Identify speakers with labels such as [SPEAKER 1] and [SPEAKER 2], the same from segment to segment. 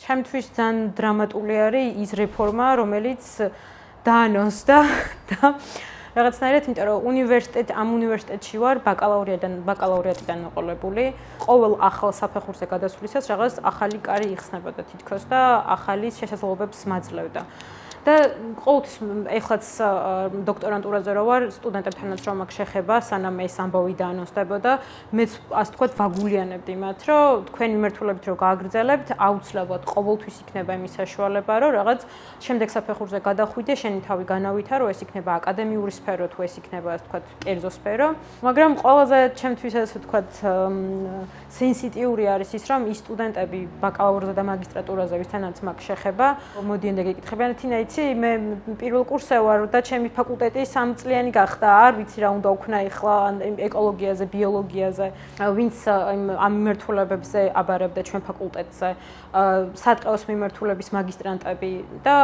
[SPEAKER 1] ჩემთვის ძალიან დრამატული არის ის რეფორმა, რომელიც დაანონსდა და რაღაცნაირად, იმიტომ რომ ამ უნივერსიტეტში ვარ ბაკალავრიატიდან მოყოლებული. ყოველ ახალ საფეხურზე გადასვლისას რაღაც ახალი კარი იხსნებოდა თითქოს და ახალი შესაძლებლობებს მაძლევდა. და ყოველთვის ეხლაც დოქტორანტურაზე რო ვარ, სტუდენტებთანაც რომ აქ შეხება, სანამ ეს ამბავი დაანონსდებოდა, მეც ასე თქვათ ვაგულიანებდი მათ, რომ თქვენი მიმართულებით რო გააგრძელებთ, აუცილებლად ყოველთვის იქნება იმის საშუალება, რომ რაღაც შემდეგ საფეხურზე გადახვიდე, შენი თავი განავითარო, ეს იქნება აკადემიური სფერო, თუ ეს იქნება ასე თქვათ კერძო სფერო, მაგრამ ყველაზე ჩემთვის ასე თქვათ სენსიტიური არის ის, რომ ის სტუდენტები ბაკალავრზე და მაგისტრატურაზე, ვისთანაც მაგ შეხება, მოდიან და გეკითხებიან, თინა მე პირველ კურსზე ვარ და ჩემი ფაკულტეტი 3 წლიანი გახდა, არ ვიცი რა უნდა ვქნა ახლა ეკოლოგიაზე, ბიოლოგიაზე, ვინც ამ მიმართულებებზე აბარებდა ჩვენ ფაკულტეტზე, სატყეოს მიმართულების მაგისტრანტები და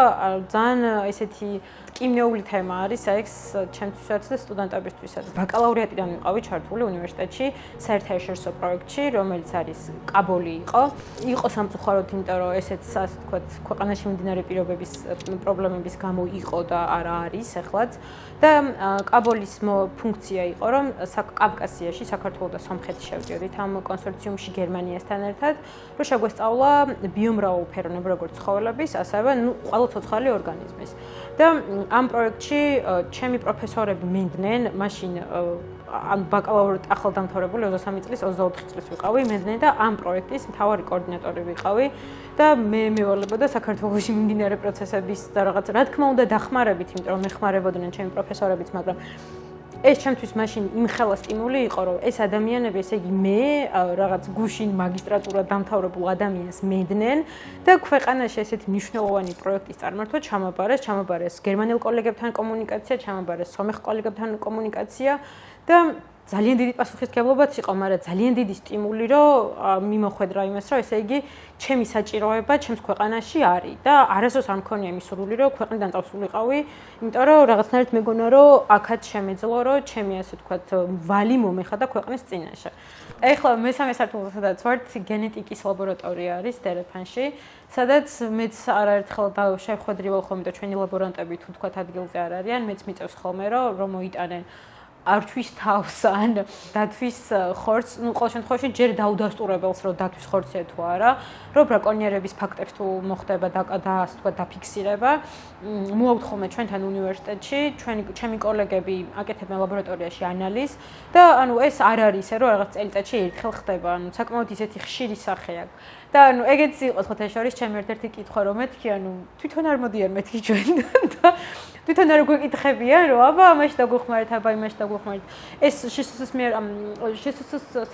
[SPEAKER 1] ძალიან ესეთი ტკივნეული თემა არის ეს ჩემთვისაც და სტუდენტებისთვისაც. ბაკალავრიატიდან ვიყავი ჩართული უნივერსიტეტში საერთაშორისო პროექტში, რომელიც არის კაბოლი იყო სამწუხაროდ, იმიტომ რომ ესეც ასე ვთქვათ, ქვეყანაში მიმდინარე პირობების პრობლემების გამო იყო და არა არის ახლაც და კაბოლის ფუნქცია იყო, რომ კავკასიაში, საქართველოს და სომხეთის შევდიოდით ამ კონსორციუმში გერმანიასთან ერთად, რომ შეგვესწავლა ბიომრავალფეროვნება როგორც ცხოველების, ასევე ყველა ცოცხალი ორგანიზმის. და ამ პროექტში ჩემი პროფესორები მენდნენ, მაშინ ან ბაკალავრიატი ახალ დამთავრებული 23 წლის, 24 წლის ვიყავი, მენდნენ და ამ პროექტის მთავარი კოორდინატორი ვიყავი და მე მევალებოდა საქართველოში მიმდინარე პროცესების და რაღაც რა თქმა უნდა დახმარებით, იმიტომ რომ მეხმარებოდნენ ჩემი პროფესორებიც, მაგრამ ეს ჩემთვის მაშინ იმხელა სტიმული იყო, რომ ეს ადამიანები, ესე იგი მე რაღაც გუშინ მაგისტრატურა დამთავრებულ ადამიანს მენდნენ და ქვეყანაში ესეთი მნიშვნელოვანი პროექტის წარმართვა ჩამაბარეს გერმანელ კოლეგებთან კომუნიკაცია, ჩამაბარეს სომეხ კოლეგებთან კომუნიკაცია და ძალიან დიდი პასუხისმგებლობაც იყო, მაგრამ ძალიან დიდი სტიმული, რომ მიმოხვედრა იმას, რომ ესე იგი ჩემი საჭიროება ჩემს ქვეყანაში არის და არასდროს არ მქონია იმის სურვილი, რომ ქვეყნიდან წავსულიყავი, იმიტომ რომ რაღაცნაირად მეგონა, რომ აქაც შემეძლო, რომ ჩემი ასე ვთქვათ, ვალი მომეხადა ქვეყნის წინაშე. ეხლა მესამე სართულზე სადაც ვართ, გენეტიკის ლაბორატორია არის დერეფანში, სადაც მეც არაერთხელ შევხვედრივ ხოლმე და ჩვენი ლაბორანტები თუ თქვათ ადგილზე არ არიან, მეც მიწევს ხოლმე, რომ მოიტანენ ართვის თავს ან დათვის ხორცს, ყოველ შემთხვევაში ჯერ დაუდასტურებელს, რომ დათვის ხორცია თუ არა, რომ ბრაკონიერების ფაქტებს თუ მოხდება და ასე თქვა დაფიქსირება. მოვავთ ხოლმე ჩვენთან უნივერსიტეტში, ჩემი კოლეგები აკეთებენ ლაბორატორიაში ანალიზს და ანუ ეს არ არის ისე, რომ რაღაც წელიწადში ერთხელ ხდება, ანუ საკმაოდ ისეთი ხშირი სახე აქვს. და ანუ ეგეც იყო ხოთა შორის ჩემი ერთ-ერთი კითხვა, რომ მეთქი, ანუ თვითონ არ მოდიან მეთქი ჩვენთან და თვითონ არ გვეკითხებიან, რომ აბა ამაში დაგვეხმარეთ, აბა იმაში დაგვეხმარეთ. ეს შესაძლოა მე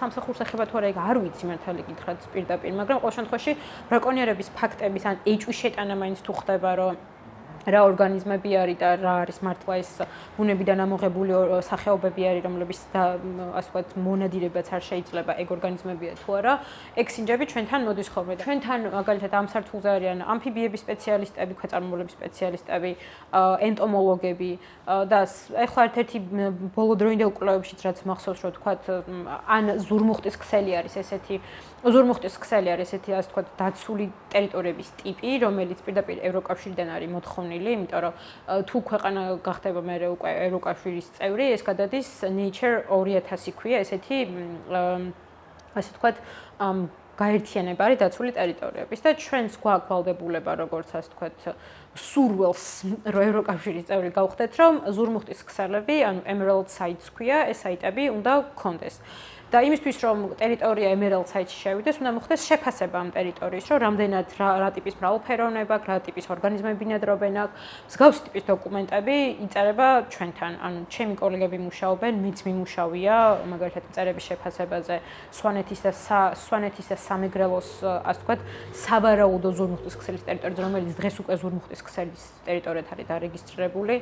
[SPEAKER 1] სამსახურს ეხება თუ არა, ეგ არ ვიცი მართალი გითხრათ პირდაპირ, მაგრამ ყოველ შემთხვევაში ბრაკონიერების ფაქტების ან ეჭვის შეტანა მაინც თუ ხდება, რომ რა ორგანიზმები არის და რა არის მართლა ეს ბუნებიდან ამოღებული სახეობები არის, რომლებიც ასე ვთქვათ მონადირებაც არ შეიძლება ეგ ორგანიზმებია თუ არა, ეგ სინჯები ჩვენთან მოდის ხოლმე. ჩვენთან მაგალითად ამ სართულზე არიან ამფიბიების სპეციალისტები, ქვეწარმავლების სპეციალისტები, ენტომოლოგები და ეხლა ერთ-ერთი ბოლოდროინდელ კვლევებშიც რაც მახსოვს, რომ ვთქვათ, ან ზურმუხტის ქსელი არის ესეთი ასე ვთქვათ, დაცული ტერიტორიების ტიპი, რომელიც პირდაპირ ევროკავშირიდან არის მოთხოვნილი, იმიტომ რომ თუ ქვეყანა გახდება მერე უკვე ევროკავშირის წევრი, ეს გადადის Nature 2000 ქვია, ესეთი ასე ვთქვათ, გაერთიანება არის დაცული ტერიტორიების და ჩვენს გვაქვს ვალდებულება, როგორც ასე ვთქვათ, სურველს, რომ ევროკავშირის წევრი გავხდეთ, რომ ზურმუხტის ქსელები, ანუ Emerald Sites ქვია, ეს საიტები უნდა გქონდეს. და იმისთვის რომ ტერიტორია Emerald Site-ში შევიდეს, უნდა მოხდეს შეფასება ამ ტერიტორიის, რომ რამდენად რა ტიპის მრავალფეროვნება აქვს, რა ტიპის ორგანიზმები ბინადრობენ აქ, მსგავსი ტიპის დოკუმენტები იწერება ჩვენთან. ანუ ჩემი კოლეგები მუშაობენ, მეც მიმუშავია, მაგალითად წერების შეფასებაზე სვანეთის და სამეგრელოს, ასე ვთქვათ, სავარაუდო ზურმუხტის ქსელის ტერიტორიაზე, რომელიც დღეს უკვე ზურმუხტის ქსელის ტერიტორიად არის დარეგისტრირებული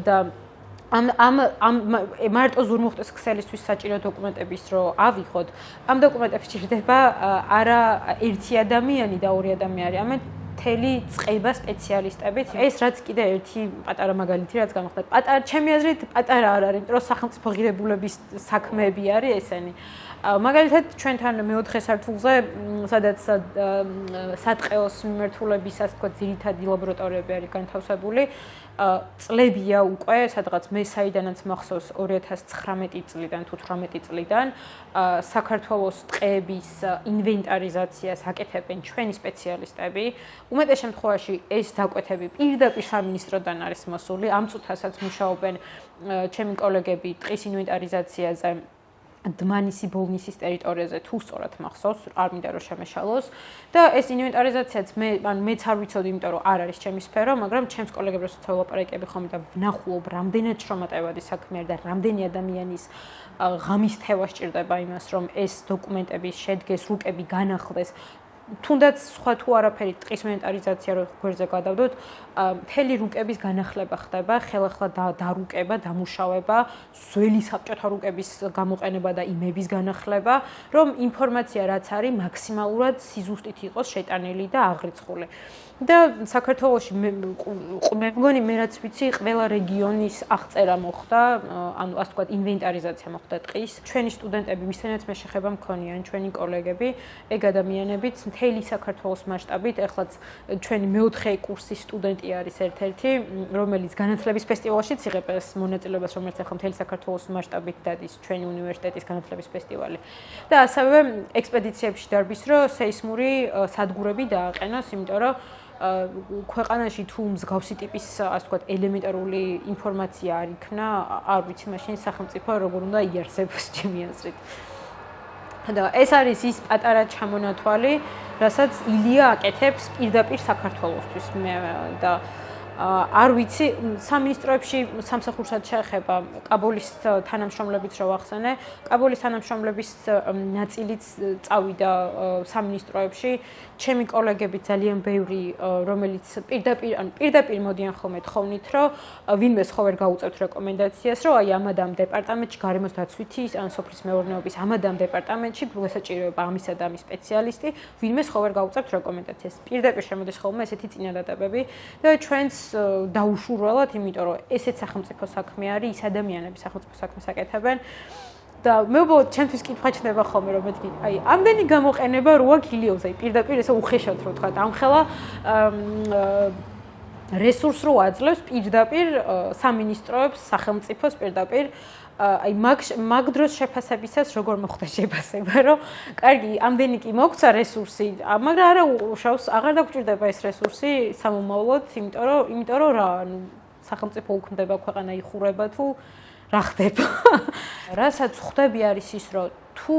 [SPEAKER 1] და ამ მარტო ზურმუხტის ქსელისთვის საჭირო დოკუმენტების რო ავიღოთ, ამ დოკუმენტებს ჭირდება არა ერთი ადამიანი და ორი ადამიანი, არამედ მთელი წყება სპეციალისტებით. ეს რაც კიდე ერთი პატარა მაგალითი რაც გამოხდა. ჩემი აზრით პატარა არ არის, რომ სახელმწიფო ღირებულების საქმეები არის ესენი. მაგალითად ჩვენთან მეოთხე სართულზე, სადაც სატყეოს მიმართულების ასე ვთქვათ ძირითადი ლაბორატორიები არის განთავსებული, წლებია უკვე, სადღაც მე საიდანაც მახსოვს 2019 წლიდან თუ 18 წლიდან საქართველოს ტყეების ინვენტარიზაციას აკეთებენ ჩვენი სპეციალისტები. უმეტეს შემთხვევაში ეს დაკვეთები პირდაპირ სამინისტროდან არის მოსული. ამ წუთასაც მუშაობენ ჩემი კოლეგები ტყის ინვენტარიზაციაზე. დმანისი ბოლნისის ტერიტორიაზე თუ სწორად მახსოვს, არ მინდა რომ შემეშალოს და ეს ინვენტარიზაციაც მეც არ ვიცოდი, იმიტომ რომ არ არის ჩემი სფერო, მაგრამ ჩემს კოლეგებს როცა ვლაპარაკები ხომ და ვნახულობ, რამდენად შრომატევადი საქმე არის და რამდენი ადამიანის ღამის თევა სჭირდება იმას, რომ ეს დოკუმენტები შედგეს, რუკები განახლდეს. თუნდაც სხვა თუ არაფერი ტყის ინვენტარიზაცია რო გვერდზე გადავდოთ, მთელი რუკების განახლება ხდება, ხელახლა დარუკება, დამუშავება, ძველი საბჭოთა რუკების გამოყენება და იმების განახლება, რომ ინფორმაცია რაც არის მაქსიმალურად სიზუსტით იყოს შეტანილი და აღრიცხული. და საქართველოში მე მგონი მე რაც ვიცი, ყველა რეგიონის აღწერა მოხდა, ანუ ასე ვთქვათ, ინვენტარიზაცია მოხდა ტყის. ჩვენი სტუდენტები, ვისთანაც მე შეხება მქონიან, ჩვენი კოლეგები, ეგ ადამიანებიც მთელი საქართველოს მასშტაბით, ეხლაც ჩვენი მეოთხე კურსის სტუდენტი არის ერთ-ერთი, რომელიც განათლების ფესტივალშიც იღებს მონაწილეობას, რომელიც ახლა მთელი საქართველოს მასშტაბით დადის ჩვენი უნივერსიტეტის განათლების ფესტივალი. და ასევე ექსპედიციებში დარბის, რომ სეისმური სადგურები დააყენოს, იმიტომ რომ ქვეყანაში თუ მსგავსი ტიპის, ასე ვთქვათ, ელემენტარული ინფორმაცია არ იქნა, არ ვიცი მაშინ სახელმწიფო როგორ უნდა იარსებოს ჩემი აზრით. და ეს არის ის პატარა ჩამონათვალი, რასაც ილია აკეთებს პირდაპირ საქართველოსთვის და არ ვიცი, სამინისტროებში სამსახურსაც შეეხება კაბულის თანამშრომლებით რო ვახსენე, კაბულის თანამშრომლების ნაწილიც წავიდა სამინისტროებში, ჩემი კოლეგები ძალიან ბევრი, რომელიც პირდაპირ მოდიან ხოლმე თხოვნით, რომ ვინმეს ხო ვერ გაუწევთ რეკომენდაციას, რომ აი ამადამ დეპარტამენტში გარემოს დაცვითი ან სოფლის მეურნეობის ამადამ დეპარტამენტში გვესაჭიროება ამისა და ამის სპეციალისტი, ვინმეს ხო ვერ გაუწევთ რეკომენდაციას. პირდაპირ შემოდის ხოლმე ესეთი წინადადებები და ჩვენც დაუშურველად, იმიტომ რომ ესეც სახელმწიფო საქმე არის, ის ადამიანები სახელმწიფო საქმეს აკეთებენ. და მე უბრალოდ ჩემთვის კითხვა ჩნდება ხოლმე, რომ მეთქი, აი, ამდენი გამოყენება რო აქვს ილიოზე, აი, პირდაპირ ესე უხეშად რო თქვა, ამხელა რესურს რო აძლევს პირდაპირ სამინისტროებს, სახელმწიფოს პირდაპირ აი მაგ დროს შეფასებისას როგორ მოხდა შეფასება, რომ კარგი, ამდენი კი მოგცა რესურსი, მაგრამ არა უშავს, აღარ დაგჭირდება ეს რესურსი სამომავლოდ, იმიტომ რომ რა, ანუ სახელმწიფო უქმდება, ქვეყანა იხურება თუ რა ხდება. რასაც ხვდები არის ის, რომ თუ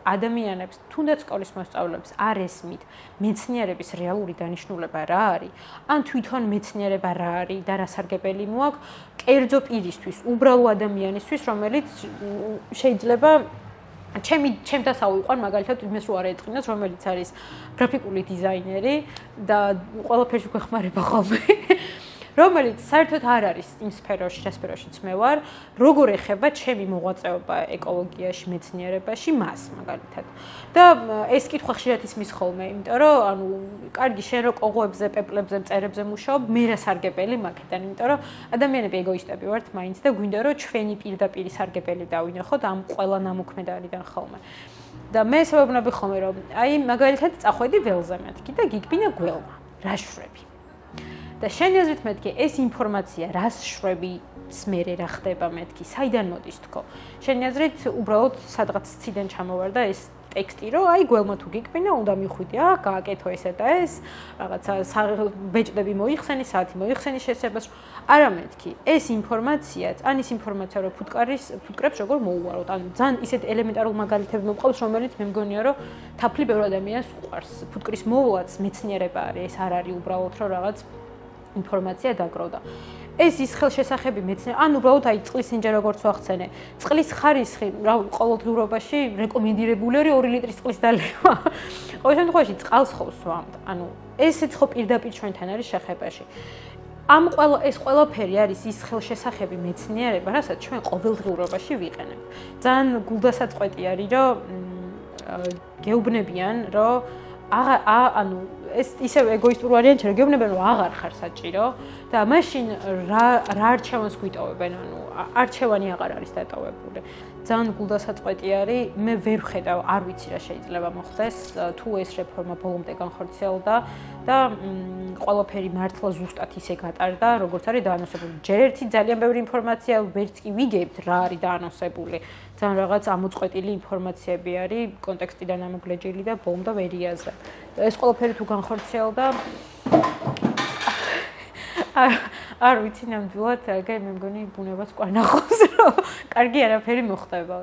[SPEAKER 1] ადამიანებს, თუნდაც სკოლის მოსწავლეებს არ ესმით მეცნიერების რეალური დანიშნულება რა არის, ან თვითონ მეცნიერება რა არის და რა სარგებელი მოაქვს, კერძო პირისთვის, უბრალო ადამიანისთვის, რომელიც შეიძლება ჩემ დასავლიყარ მაგალითად იმეს რო არ ეწყინოს, რომელიც არის გრაფიკული დიზაინერი და ყველაფერს გვეხმარება ხოლმე. რომელიც საერთოდ არ არის იმ სფეროში, რა სფეროშიც მე ვარ, როგორ ეხება ჩემი მოღვაწეობა ეკოლოგიაში, მეცნიერებაში მას მაგალითად. და ეს კითხვა ხშირად ისმის ხოლმე, იმიტომ რომ ანუ კარგი შენ რო ყოღოებზე, პეპლებზე, მწერებზე მუშაობ, მე რა სარგებელი მაგიდან, იმიტომ რომ ადამიანები ეგოისტები ვართ მაინც და გვინდა რომ ჩვენი პირდაპირი სარგებელი დავინახოთ ამ ყველა ნამოქმედარიდან ხოლმე. და მე ესაბამები ხოლმე რომ აი მაგალითად წახვედი ველზე მეთქი და გიგბინა გველმა, რა შვრები. და შენი აზრით მეთქი, ეს ინფორმაცია რას შვები მერე რა ხდება მეთქი, საიდან მოდის თქო. შენი აზრით უბრალოდ სადღაც ციდან ჩამოვარ და ეს ტექსტი რომ აი გველმა თუ გიგბინა, უნდა მიხვიდე, გააკეთო ესე და ეს, რაღაცა ბეჭდები მოიხსენი, საათი მოიხსენი შესებას. არა მეთქი, ეს ინფორმაციაც, ან ის ინფორმაცია რომ ფუტკრებს როგორ მოუვაროთ. ან ძალიან ისეთ ელემენტარულ მაგალითები მომყავს, რომელიც მე მგონია რომ თაფლი ბევრ ადამიანს უყვარს. ფუტკრის მოვლაც მეცნიერება არის, ეს არ არის უბრალოდ რომ რაღაც ინფორმაცია დაგროვდა. ეს ის ხელშესახები მეცნიერება, ან უბრალოდ აი წყლის ინჯა როგორც ვახცენე. წყლის ხარისხი რა ყოველდღიურობაში რეკომენდირებული არის 2 ლიტრის წყლის დალევა. ყოველ შემთხვევაში წყალს ხო ვსვამთ. ანუ ესეც ხო პირდაპირ ჩვენთან არის შეხებაში. ეს ყველაფერი არის ის ხელშესახები მეცნიერება, რასაც ჩვენ ყოველდღიურობაში ვიყენებთ. ძალიან გულდასაწყვეტი არის, რომ გეუბნებიან, რომ ანუ ეს ისევ ეგოისტური ვარიანტი რომ გეუბნებიან რომ აღარ ხარ საჭირო და მაშინ რა არჩევანს გვიტოვებენ, ანუ არჩევანი აღარ არის დატოვებული. ძალიან გულდასაწყვეტი არის, მე ვერ ვხედავ, არ ვიცი რა შეიძლება მოხდეს, თუ ეს რეფორმა ბოლომდე განხორციელდა და ყველაფერი მართლა ზუსტად ისე გატარდა, როგორც არის დაანონსებული. ჯერ ერთი ძალიან ბევრი ინფორმაცია ვერც კი ვიგებთ რა არის დაანონსებული. ძალიან რაღაც ამოწყვეტილი ინფორმაციები არის, კონტექსტიდან ამოგლეჯილი და ბოლომდე ვერ იაზრებ. ეს ყველაფერი თუ განხორციელდა არ ვიცი ნამდვილად, მე მგონი ბუნებაც ყვანახობს, რომ კარგი არაფერი მოხდება.